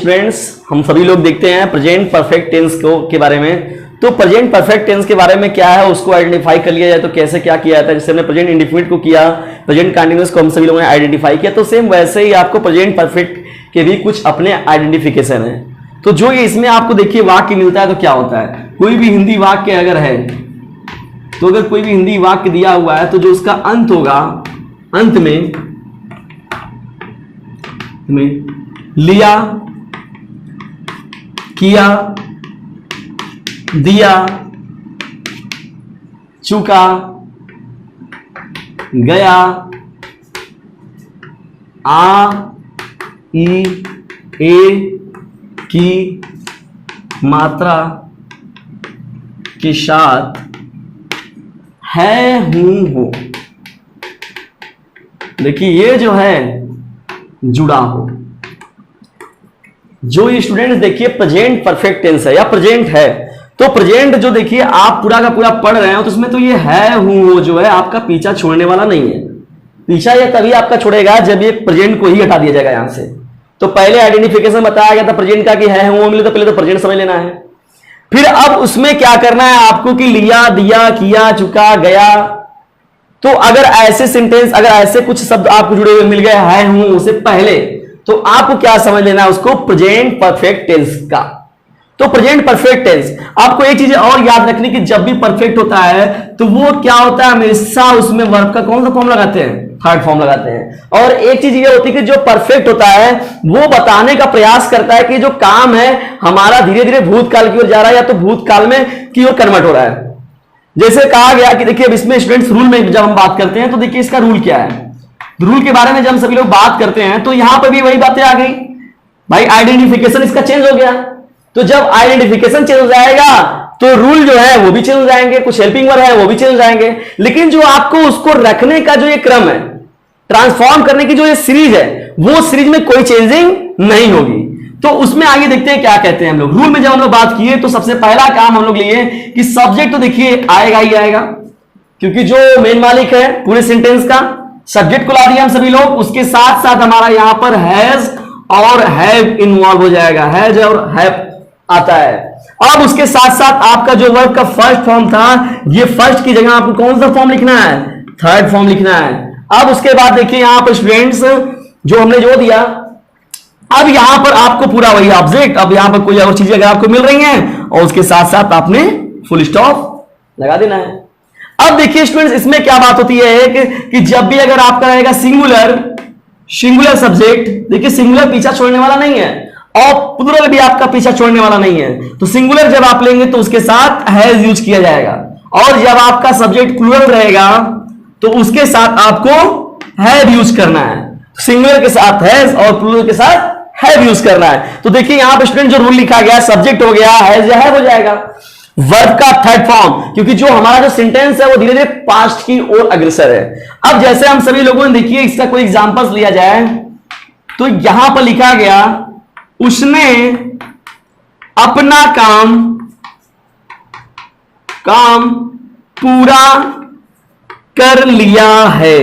Students, हम सभी लोग देखते हैं प्रेजेंट परफेक्ट टेंस को के बारे में। तो प्रेजेंट परफेक्ट टेंस के बारे में क्या है उसको आइडेंटिफाई कर लिया जाए तो कैसे क्या किया जाता है। जैसे हमने प्रेजेंट इंडेफिनिट को किया, प्रेजेंट कंटीन्यूअस को हम सभी लोगों ने आइडेंटिफाई किया, तो सेम वैसे ही आपको प्रेजेंट परफेक्ट के भी कुछ अपने आइडेंटिफिकेशन है। तो जो ये इसमें आपको देखिए वाक्य मिलता है तो क्या होता है, कोई भी हिंदी वाक्य अगर है तो अगर कोई भी हिंदी वाक्य दिया हुआ है तो जो उसका अंत होगा, अंत में लिया, किया, दिया, चुका, गया, आ, ई, ए की मात्रा के साथ है, हूं, हो। देखिए ये जो है जुड़ा हो। जो ये स्टूडेंट्स देखिए प्रेजेंट परफेक्ट टेंस है या प्रेजेंट है, तो प्रेजेंट जो देखिए आप पूरा का पूरा पढ़ रहे हो तो उसमें तो ये है, हूं, हो जो है आपका पीछा छोड़ने वाला नहीं है। पीछा ये तभी आपका छोड़ेगा जब ये प्रेजेंट को ही हटा दिया जाएगा यहां से। तो पहले आइडेंटिफिकेशन बताया गया था प्रेजेंट का कि है, हूं, हो मिले, तो पहले तो प्रेजेंट समझ लेना है। फिर अब उसमें क्या करना है आपको कि लिया, दिया, किया, चुका, गया। तो अगर ऐसे सेंटेंस, अगर ऐसे कुछ शब्द आपको जुड़े हुए मिल गए है, हूं, उससे पहले, तो आपको क्या समझ लेना है उसको प्रेजेंट परफेक्ट टेंस का। तो प्रेजेंट परफेक्ट टेंस आपको एक चीज और याद रखनी कि जब भी परफेक्ट होता है तो वो क्या होता है, हमेशा उसमें वर्ब का कौन सा फॉर्म लगाते हैं, थर्ड फॉर्म लगाते हैं। और एक चीज ये होती है कि जो परफेक्ट होता है वो बताने का प्रयास करता है कि जो काम है हमारा धीरे धीरे भूतकाल की ओर जा रहा है या तो भूतकाल में की ओर कन्वर्ट हो रहा है। जैसे कहा गया कि देखिए अब इसमें स्टूडेंट्स रूल में जब हम बात करते हैं तो देखिए इसका रूल क्या है। रूल के बारे में जब हम सभी लोग बात करते हैं तो यहां पर भी वही बातें आ गई भाई, आइडेंटिफिकेशन इसका चेंज हो गया। तो जब आइडेंटिफिकेशन चेंज हो जाएगा तो रूल जो है वो भी चेंज हो जाएंगे, कुछ हेल्पिंग वर्ब है वो भी चेंज हो जाएंगे। लेकिन जो आपको उसको रखने का जो ये क्रम है, ट्रांसफॉर्म करने की जो ये सीरीज है, वो सीरीज में कोई चेंजिंग नहीं होगी। तो उसमें आगे देखते हैं क्या कहते हैं हम लोग। रूल में जब हम लोग बात किए तो सबसे पहला काम हम लोग लिए कि सब्जेक्ट तो देखिए आएगा ही आएगा, क्योंकि जो मेन मालिक है पूरे सेंटेंस का सब्जेक्ट को ला दिया हम सभी लोग। उसके साथ साथ हमारा यहां पर हैज और हैव इन्वॉल्व हो जाएगा, हैज और हैव आता है। अब उसके साथ साथ आपका जो वर्ब का फर्स्ट फॉर्म था, ये फर्स्ट की जगह आपको कौन सा फॉर्म लिखना है, थर्ड फॉर्म लिखना है। अब उसके बाद देखिए यहां पर स्टूडेंट्स जो हमने जो दिया, अब यहां पर आपको पूरा वही ऑब्जेक्ट, अब यहां पर कोई और चीजें अगर आपको मिल रही हैं और उसके साथ साथ आपने फुल स्टॉप लगा देना है। अब देखिए स्टूडेंट्स इसमें क्या बात होती है कि जब भी अगर आपका रहेगा सिंगुलर सब्जेक्ट, देखिए सिंगुलर पीछा छोड़ने वाला नहीं है और प्लूरल भी आपका पीछा छोड़ने वाला नहीं है। तो सिंगुलर जब आप लेंगे तो उसके साथ हैज यूज किया जाएगा, और जब आपका सब्जेक्ट प्लूरल रहेगा तो उसके साथ आपको हैव यूज करना है। सिंगुलर के साथ हैज और प्लूरल के साथ हैव यूज करना है। तो देखिए यहां पे स्टूडेंट जो रूल लिखा गया, सब्जेक्ट हो गया, हैज या हैव हो जाएगा, वर्ब का थर्ड फॉर्म, क्योंकि जो हमारा जो सेंटेंस है वो धीरे धीरे पास्ट की ओर अग्रसर है। अब जैसे हम सभी लोगों ने देखिए इसका कोई एग्जांपल्स लिया जाए तो यहां पर लिखा गया उसने अपना काम पूरा कर लिया है।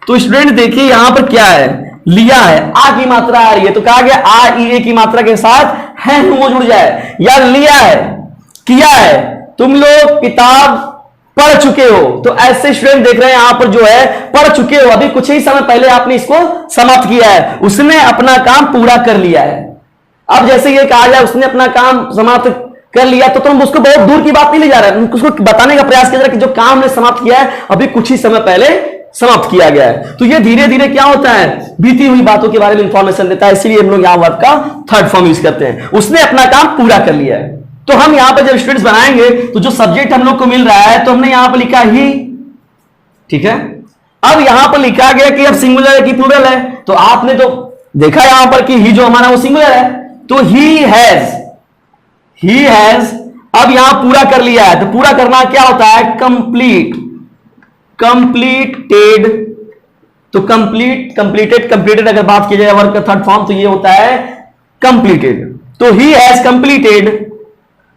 तो स्टूडेंट देखिए यहां पर क्या है, लिया है, आ की मात्रा आ रही है तो कहा गया आ ई ए की मात्रा के साथ है वो जुड़ जाए, या लिया है, किया है, तुम लोग किताब पढ़ चुके हो। तो ऐसे स्टूडेंट देख रहे हैं यहां पर जो है पढ़ चुके हो, अभी कुछ ही समय पहले आपने इसको समाप्त किया है, उसने अपना काम पूरा कर लिया है। अब जैसे ये कहा जाए उसने अपना काम समाप्त कर लिया तो तुम उसको बहुत दूर की बात नहीं ले जा रहे, उसको बताने का प्रयास किया जा रहा है कि जो काम हमने समाप्त किया है अभी कुछ ही समय पहले समाप्त किया गया है। तो ये धीरे धीरे क्या होता है, बीती हुई बातों के बारे में इंफॉर्मेशन देता है, इसीलिए हम लोग यहां वर्ब का थर्ड फॉर्म यूज करते हैं, उसने अपना काम पूरा कर लिया है। तो हम यहां पर जब स्टूडेंट्स बनाएंगे तो जो सब्जेक्ट हम लोग को मिल रहा है तो हमने यहां पर लिखा ही, ठीक है। अब यहां पर लिखा गया कि अब सिंगुलर है कि प्लूरल है, तो आपने तो देखा यहां पर कि ही जो हमारा वो सिंगुलर है, तो ही हैज अब यहां पूरा कर लिया है। तो पूरा करना क्या होता है, कंप्लीटेड। तो कंप्लीटेड अगर बात की जाए वर्ब का थर्ड फॉर्म तो ये होता है कंप्लीटेड। तो ही हैज कंप्लीटेड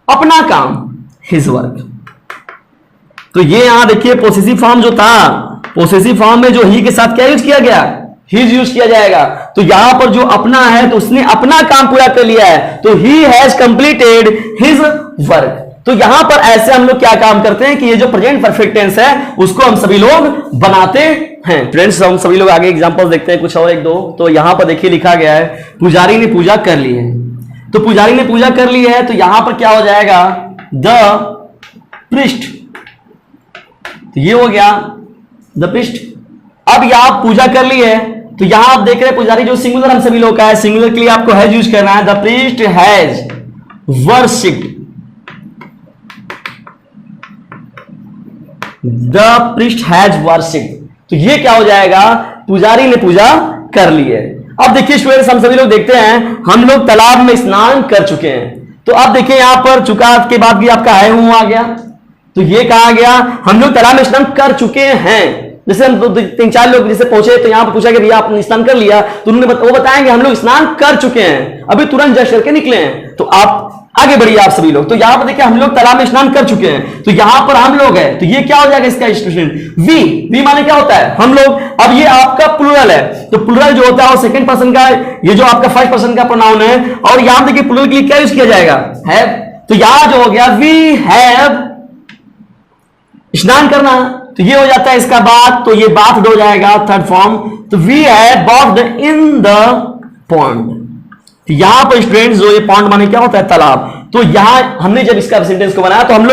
अपना काम, हिज वर्क। तो ये यहां देखिए पोसेसिव फॉर्म जो था, पोसेसिव फॉर्म में जो ही के साथ क्या यूज किया गया, हीज यूज किया जाएगा। तो यहां पर जो अपना है तो उसने अपना काम पूरा कर लिया है, तो he has completed his work. तो यहां पर ऐसे हम लोग क्या काम करते हैं कि ये जो प्रेजेंट परफेक्ट टेंस है उसको हम सभी लोग बनाते हैं। फ्रेंड्स हम सभी लोग आगे एग्जांपल्स देखते हैं कुछ और एक दो। तो यहां पर देखिए लिखा गया है पुजारी ने पूजा कर ली है। तो पुजारी ने पूजा कर ली है तो यहां पर क्या हो जाएगा, द प्रिस्ट। तो ये हो गया द प्रिस्ट। अब यहां पूजा कर ली है तो यहां आप देख रहे हैं पुजारी जो सिंगुलर हम सभी लोग का है, सिंगुलर के लिए आपको हैज यूज करना है। The priest has worshipped, the priest has worshipped. तो ये क्या हो जाएगा, पुजारी ने पूजा कर ली है। अब देखिए स्टूडेंट्स हम सभी लोग देखते हैं हम लोग तालाब में स्नान कर चुके हैं। तो अब देखिए यहां पर चुका के बाद भी आपका है हूं आ गया। तो ये कहा गया हम लोग तालाब में स्नान कर चुके हैं। जैसे हम 3-4 लोग जैसे पहुंचे तो यहां पर पूछा कि भैया आपने स्नान कर लिया, तो उन्होंने वो बताएंगे हम लोग स्नान कर चुके हैं, अभी तुरंत जस्ट करके निकले हैं। तो आप आगे बढ़िए आप सभी लोग। तो यहां पर देखिए हम लोग तालाब में स्नान कर चुके हैं, तो यहां पर हम लोग हैं, तो ये क्या हो जाएगा इसका स्टूडेंट, वी माने क्या होता है हम लोग। अब ये आपका प्लूरल है, तो प्लूरल जो होता है वो सेकंड पर्सन का, ये जो आपका फर्स्ट पर्सन का प्रोनाउन है। और यहां देखिए प्लूरल के लिए क्या यूज किया जाएगा, हैव। तो यहां जो हो गया वी हैव स्नान करना, तो ये हो जाता है इसका बात। तो ये बाथ हो जाएगा थर्ड फॉर्म। तो we have bathed in the pond. यहां पर स्टूडेंट्स जो ये पॉन्ड माने क्या होता है तालाब। तो यहां हमने जब इसका सेंटेंस को बनाया तो हम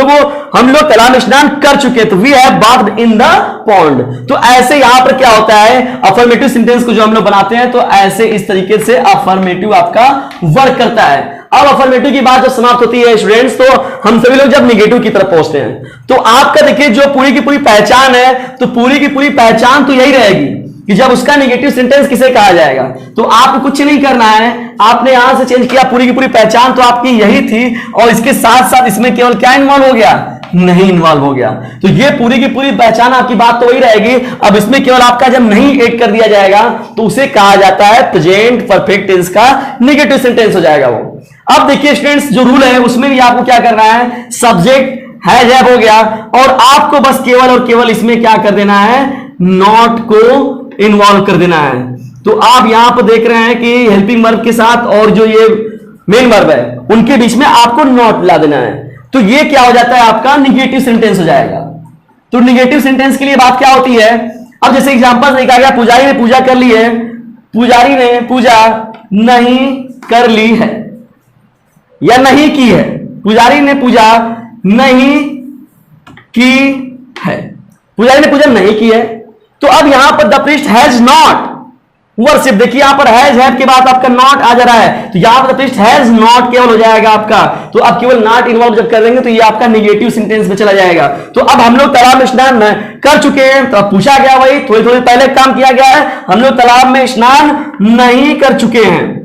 लोग तालाब में स्नान कर चुके, तो we have bathed in the pond. तो ऐसे यहां पर क्या होता है अफर्मेटिव सेंटेंस को जो हम लोग बनाते हैं तो ऐसे इस तरीके से अफर्मेटिव आपका वर्क करता है। अब अफर्मेटिव की बात जब समाप्त होती है स्टूडेंट्स तो हम सभी लोग जब निगेटिव की तरफ पहुंचते हैं तो आपका देखिए जो पूरी की पूरी पहचान है, तो पूरी की पूरी पहचान तो यही रहेगी कि जब उसका नेगेटिव सेंटेंस किसे कहा जाएगा। तो आपको कुछ नहीं करना है, आपने यहां से चेंज किया, पूरी की पूरी पहचान तो आपकी यही थी और इसके साथ साथ इसमें केवल क्या इन्वॉल्व हो गया, नहीं इन्वॉल्व हो गया। तो ये पूरी की पूरी पहचान आपकी बात तो वही रहेगी। अब इसमें केवल आपका जब नहीं ऐड कर दिया जाएगा तो उसे कहा जाता है प्रेजेंट परफेक्ट टेंस का नेगेटिव सेंटेंस हो जाएगा वो। अब देखिए स्टूडेंट्स जो रूल है उसमें भी आपको क्या करना है, सब्जेक्ट हैज हैव हो गया और आपको बस केवल और केवल इसमें क्या कर देना है, नॉट को इन्वॉल्व कर देना है। तो आप यहां पर देख रहे हैं कि हेल्पिंग वर्ब के साथ और जो ये मेन वर्ब है उनके बीच में आपको नॉट ला देना है। तो ये क्या हो जाता है आपका निगेटिव सेंटेंस हो जाएगा। तो निगेटिव सेंटेंस के लिए बात क्या होती है, अब जैसे एग्जांपल देखा गया पुजारी ने पूजा कर ली है, पुजारी ने पूजा नहीं कर ली है या नहीं की है, पुजारी ने पूजा नहीं की है, पुजारी ने पूजा नहीं की है। तो अब यहां पर the priest has not worship, देखिए यहां पर हैज हैव के बाद आपका नॉट आ जा रहा है, तो यहां पर द प्रीस्ट हैज नॉट केवल हो जाएगा आपका। तो अब केवल नॉट इन्वॉल्व जब कर देंगे तो ये आपका नेगेटिव सेंटेंस में चला जाएगा। तो अब हम लोग तालाब में स्नान कर चुके हैं, तो अब पूछा गया वही थोड़ी थोड़ी पहले काम किया गया है, हम लोग तालाब में स्नान नहीं कर चुके हैं।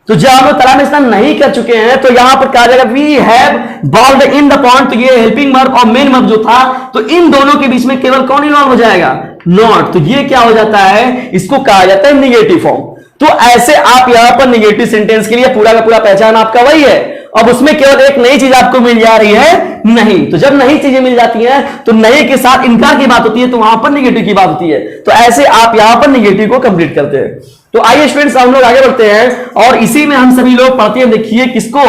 तो जब हम लोग तालाब में स्नान नहीं कर चुके हैं तो यहां पर कहा जाएगा we have bathed in the pond. तो ये हेल्पिंग वर्ब और मेन वर्ब जो था तो इन दोनों के बीच में केवल कौन इन्वॉल्व हो जाएगा, नॉट। तो ये क्या हो जाता है, इसको कहा जाता है नेगेटिव फॉर्म। तो ऐसे आप यहां पर नेगेटिव सेंटेंस के लिए पूरा का पूरा पहचान आपका वही है। अब उसमें केवल एक नई चीज आपको मिल जा रही है नहीं। तो जब नई चीजें मिल जाती हैं तो नए के साथ इनकार की बात होती है, तो वहां पर नेगेटिव की बात होती है। तो ऐसे आप यहां पर नेगेटिव को कंप्लीट करते हैं। तो आइए स्टूडेंट्स हम लोग आगे बढ़ते हैं और इसी में हम सभी लोग पढ़ते हैं। देखिए किसको,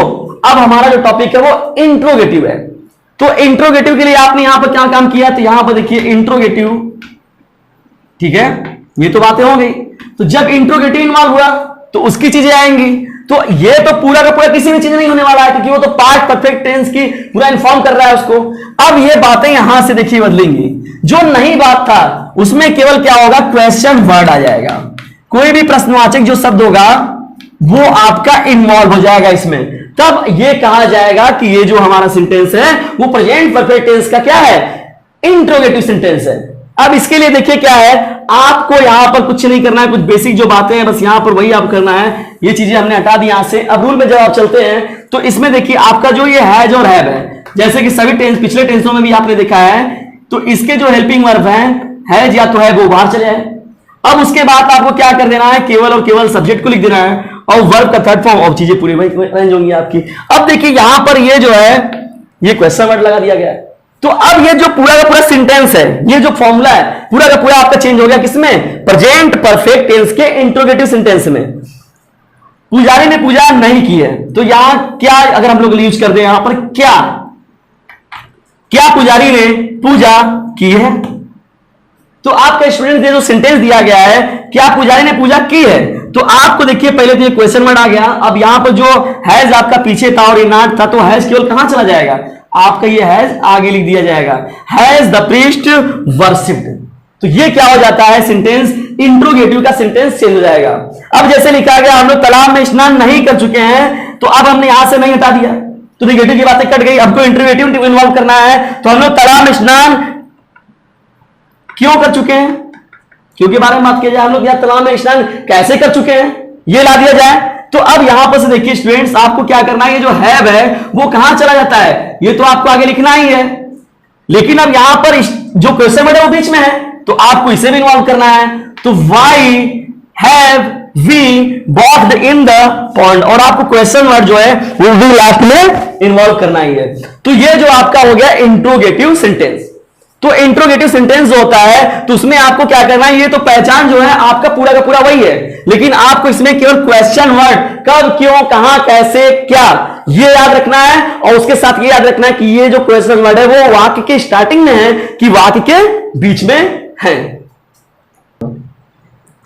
अब हमारा जो टॉपिक है वो इंट्रोगेटिव है। तो इंट्रोगेटिव के लिए आपने यहां पर क्या काम किया, तो यहां पर देखिए इंट्रोगेटिव, ठीक है, ये तो बातें हो गई। तो जब इंट्रोगेटिव इन्वॉल्व हुआ तो उसकी चीजें आएंगी। तो ये तो पूरा का पूरा किसी भी चीज नहीं होने वाला है क्योंकि वो तो पार्ट परफेक्ट टेंस की पूरा इन्फॉर्म कर रहा है उसको। अब ये बातें यहां से देखिए बदलेंगी। जो नहीं बात था उसमें केवल क्या होगा, क्वेश्चन वर्ड आ जाएगा। कोई भी प्रश्नवाचक जो शब्द होगा वो आपका इन्वॉल्व हो जाएगा इसमें। तब ये कहा जाएगा कि ये जो हमारा सेंटेंस है वो प्रेजेंट परफेक्ट टेंस का क्या है, इंट्रोगेटिव सेंटेंस है। अब इसके लिए देखिए क्या है, आपको यहां पर कुछ नहीं करना है, कुछ बेसिक जो बातें हैं बस यहां पर वही आप करना है। ये चीजें हमने हटा दी यहां से। अब रूल में जब आप चलते हैं तो इसमें देखिए आपका जो ये हैज और हैव है, जैसे कि सभी टेंस पिछले टेंसों में भी आपने देखा है, तो इसके जो हेल्पिंग वर्ब है हैज या तो है वो बाहर चले आए। अब उसके बाद आपको क्या कर देना है, केवल और केवल सब्जेक्ट को लिख देना है और वर्ब का थर्ड फॉर्म, और चीजें पूरी अरेंज होंगी आपकी। अब देखिए यहां पर ये जो है ये क्वेश्चन वर्ड लगा दिया गया है। तो अब ये जो पूरा का पूरा सेंटेंस है, ये जो फॉर्मूला है पूरा का पूरा आपका चेंज हो गया किसमें? प्रेजेंट परफेक्ट टेंस के इंट्रोगेटिव सेंटेंस में। पुजारी ने पूजा नहीं की है, तो यहां क्या अगर हम लोग यूज कर दें यहां पर क्या, क्या पुजारी ने पूजा की है? तो आपका स्टूडेंट जो सेंटेंस दिया गया है क्या पुजारी ने पूजा की है, तो आपको देखिए पहले तो ये क्वेश्चन वर्ड आ गया। अब यहां पर जो हैज आपका पीछे था और ये नॉट था, तो हैज केवल कहां चला जाएगा? आपका ये हैज आगे लिख दिया जाएगा, हैज द प्रीस्ट वर्शिप्ड। तो ये क्या हो जाता है? सेंटेंस इंट्रोगेटिव का सेंटेंस चेंज हो जाएगा। अब जैसे लिखा गया हम लोग तालाब में स्नान नहीं कर चुके हैं, तो अब हमने यहां से नहीं हटा दिया, तो निगेटिव की बातें कट गई। हमको इंट्रोगेटिव इन्वॉल्व करना है, तो हम लोग तालाब में स्नान क्यों कर चुके हैं, क्योंकि बारे में बात किया जाए हम लोग, या तालाब में स्नान कैसे कर चुके हैं, ये ला दिया जाए। तो अब यहां पर से देखिए स्टूडेंट्स, आपको क्या करना है, ये जो हैव है वो कहां चला जाता है? ये तो आपको आगे लिखना ही है, लेकिन अब यहां पर जो क्वेश्चन वर्ड है वो बीच में है, तो आपको इसे भी इन्वॉल्व करना है। तो why have we bathed in the pond, और आपको क्वेश्चन वर्ड जो है वो भी लास्ट में इन्वॉल्व करना ही है। तो ये जो आपका हो गया इंट्रोगेटिव सेंटेंस। तो इंट्रोगेटिव सेंटेंस जो होता है तो उसमें आपको क्या करना है, ये तो पहचान जो है आपका पूरा का पूरा वही है, लेकिन आपको इसमें केवल क्वेश्चन वर्ड कब, क्यों, कहां, कैसे, क्या, ये याद रखना है। और उसके साथ ये याद रखना है कि ये जो क्वेश्चन वर्ड है वो वाक्य के स्टार्टिंग में है कि वाक्य के बीच में है।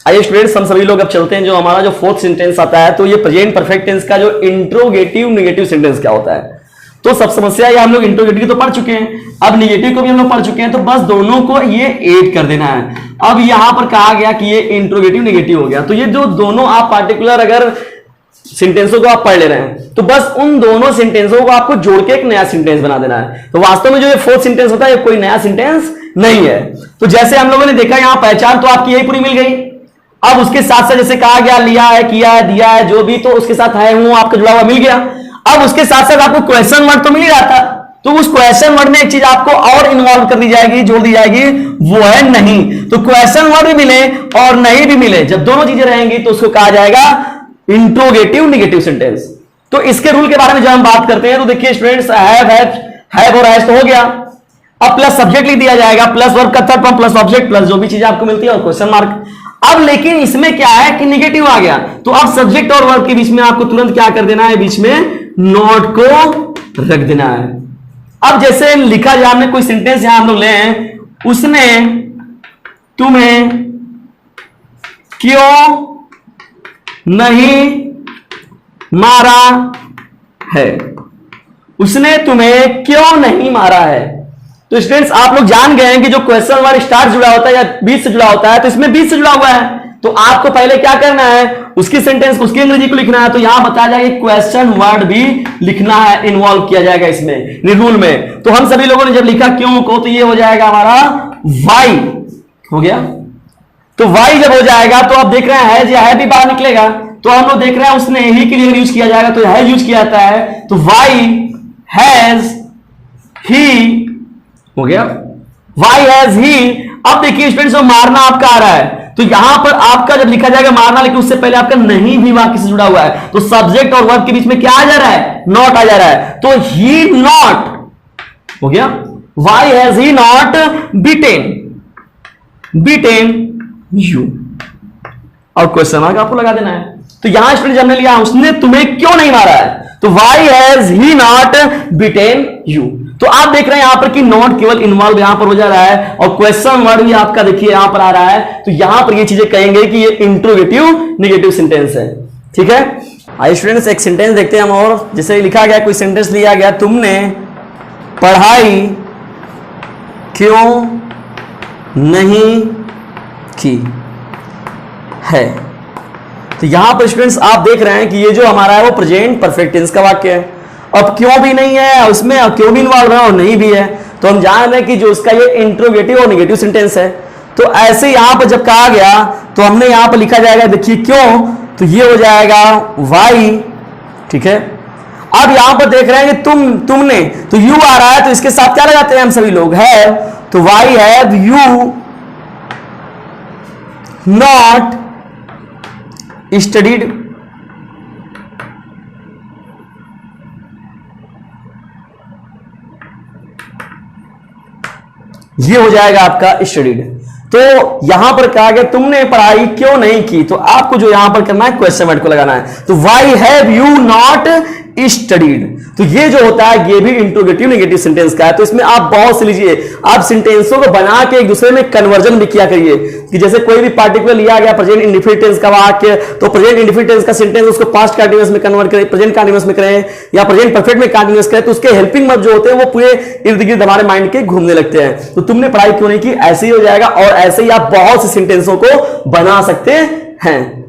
आइए स्टूडेंट्स, हम सभी लोग अब चलते हैं जो हमारा जो फोर्थ सेंटेंस आता है, तो ये प्रेजेंट परफेक्ट टेंस का जो इंट्रोगेटिव नेगेटिव सेंटेंस क्या होता है। तो सब समस्या ये हम लोग इंट्रोगेटिव तो पढ़ चुके हैं, अब नेगेटिव को भी हम लोग पढ़ चुके हैं, तो बस दोनों को ये ऐड कर देना है। अब यहां पर कहा गया कि ये इंट्रोगेटिव नेगेटिव हो गया, तो ये जो दोनों आप पार्टिकुलर अगर सेंटेंसों को आप पढ़ ले रहे हैं, तो बस उन दोनों सेंटेंसों को आपको जोड़ के एक नया सेंटेंस बना देना है। तो वास्तव में जो ये फोर्थ सेंटेंस होता है ये कोई नया सेंटेंस नहीं है। तो जैसे हम लोगों ने देखा यहां पहचान तो आपकी यही पूरी मिल गई। अब उसके साथ साथ जैसे कहा गया लिया है, किया है, दिया है, जो भी, तो उसके साथ है हूं आपका जुड़ा हुआ मिल गया। अब उसके साथ साथ आपको क्वेश्चन वर्ड तो मिल ही रहा था, तो उस क्वेश्चन वर्ड में एक चीज आपको और इन्वॉल्व कर दी जाएगी, जोड़ दी जाएगी, वो है नहीं। तो क्वेश्चन वर्ड भी मिले और नहीं भी मिले, जब दोनों चीजें रहेंगी तो उसको कहा जाएगा इंट्रोगेटिव नेगेटिव सेंटेंस। तो इसके रूल के बारे में जब हम बात करते हैं तो देखिए स्टूडेंट्स, हैव और हैज तो हो गया। अब प्लस सब्जेक्ट लिख दिया जाएगा, प्लस वर्ब का third form plus object plus जो भी चीजें आपको मिलती है और क्वेश्चन मार्क। अब लेकिन इसमें क्या है कि नेगेटिव आ गया, तो अब सब्जेक्ट और वर्ब के बीच में आपको तुरंत क्या कर देना है, बीच में नॉट को रख देना है। अब जैसे लिखा जाए, हमने कोई सेंटेंस यहां हम लोग ले हैं, उसने तुम्हें क्यों नहीं मारा है, उसने तुम्हें क्यों नहीं मारा है। तो स्टूडेंट्स आप लोग जान गए हैं कि जो क्वेश्चन वर्ड स्टार्ट जुड़ा होता है या बीच से जुड़ा होता है, तो इसमें बीच से जुड़ा हुआ है, तो आपको पहले क्या करना है, उसकी सेंटेंस उसकी अंग्रेजी को लिखना है। तो यहां बताया जाएगा क्वेश्चन वर्ड भी लिखना है, इन्वॉल्व किया जाएगा इसमें रूल में। तो हम सभी लोगों ने जब लिखा क्यों को, तो ये हो जाएगा हमारा वाई हो गया। तो वाई जब हो जाएगा तो आप देख रहे हैं है भी बाहर निकलेगा, तो हम लोग देख रहे हैं उसने ही के लिए यूज किया जाएगा, तो है यूज किया जाता है। तो वाई हैज ही हो गया, वाई हैज ही। अब देखिए स्टूडेंट्स, मारना आपका आ रहा है, तो यहां पर आपका जब लिखा जाएगा मारना, लेकिन उससे पहले आपका नहीं भी वाक्य से जुड़ा हुआ है, तो सब्जेक्ट और वर्ब के बीच में क्या आ जा रहा है, नॉट आ जा रहा है। तो ही नॉट हो गया, why has he not beaten you, और क्वेश्चन मार्क आपको लगा देना है। तो यहां स्टूडेंट हमने लिया उसने तुम्हें क्यों नहीं मारा है, तो why has he not beaten you. तो आप देख रहे हैं यहां पर कि नॉट केवल इन्वॉल्व यहां पर हो जा रहा है, और क्वेश्चन वर्ड भी आपका देखिए यहां पर आ रहा है, तो यहां पर ये चीजें कहेंगे कि ये इंट्रोगेटिव नेगेटिव सेंटेंस है। ठीक है, आइए स्टूडेंट्स एक सेंटेंस देखते हैं हम, और जैसे लिखा गया कोई सेंटेंस लिया गया, तुमने पढ़ाई क्यों नहीं की है। तो यहां पर स्टूडेंट्स आप देख रहे हैं कि ये जो हमारा है वो प्रेजेंट परफेक्ट टेंस का वाक्य है। अब क्यों भी नहीं है उसमें, अब क्यों भी इन्वॉल्व है और नहीं भी है, तो हम जान रहे हैं कि जो उसका ये इंट्रोगेटिव और नेगेटिव सेंटेंस है। तो ऐसे यहां पर जब कहा गया तो हमने यहां पर लिखा जाएगा, देखिए क्यों, तो ये हो जाएगा वाई। ठीक है, अब यहां पर देख रहे हैं कि तुमने, तो यू आ रहा है, तो इसके साथ क्या लगाते हैं हम सभी लोग, है, तो why have you not studied ये हो जाएगा आपका स्टडीड। तो यहां पर कहा गया तुमने पढ़ाई क्यों नहीं की, तो आपको जो यहां पर करना है क्वेश्चन मार्क को लगाना है। तो why have you not studied, तो ये जो होता है ये भी इंट्रोगेटिव नेगेटिव सेंटेंस का है। तो इसमें आप बहुत से लीजिए, आप सेंटेंसों को बना के एक दूसरे में कन्वर्जन भी किया करिए कि जैसे कोई भी पार्टिकुलर लिया गया प्रेजेंट इंडेफिनिट टेंस का वाक्य, तो प्रेजेंट इंडेफिनिट टेंस का सेंटेंस उसको पास्ट कंटीन्यूअस में कन्वर्ट करें, प्रेजेंट कंटीन्यूअस में करें या प्रेजेंट परफेक्ट में कंटीन्यूअस करें, तो उसके हेल्पिंग वर्ब जो होते हैं वो पूरे इर्द गिर्द हमारे माइंड के घूमने लगते हैं। तो तुमने पढ़ाई क्यों नहीं की ऐसे ही हो जाएगा, और ऐसे ही आप बहुत से सेंटेंसों को बना सकते हैं।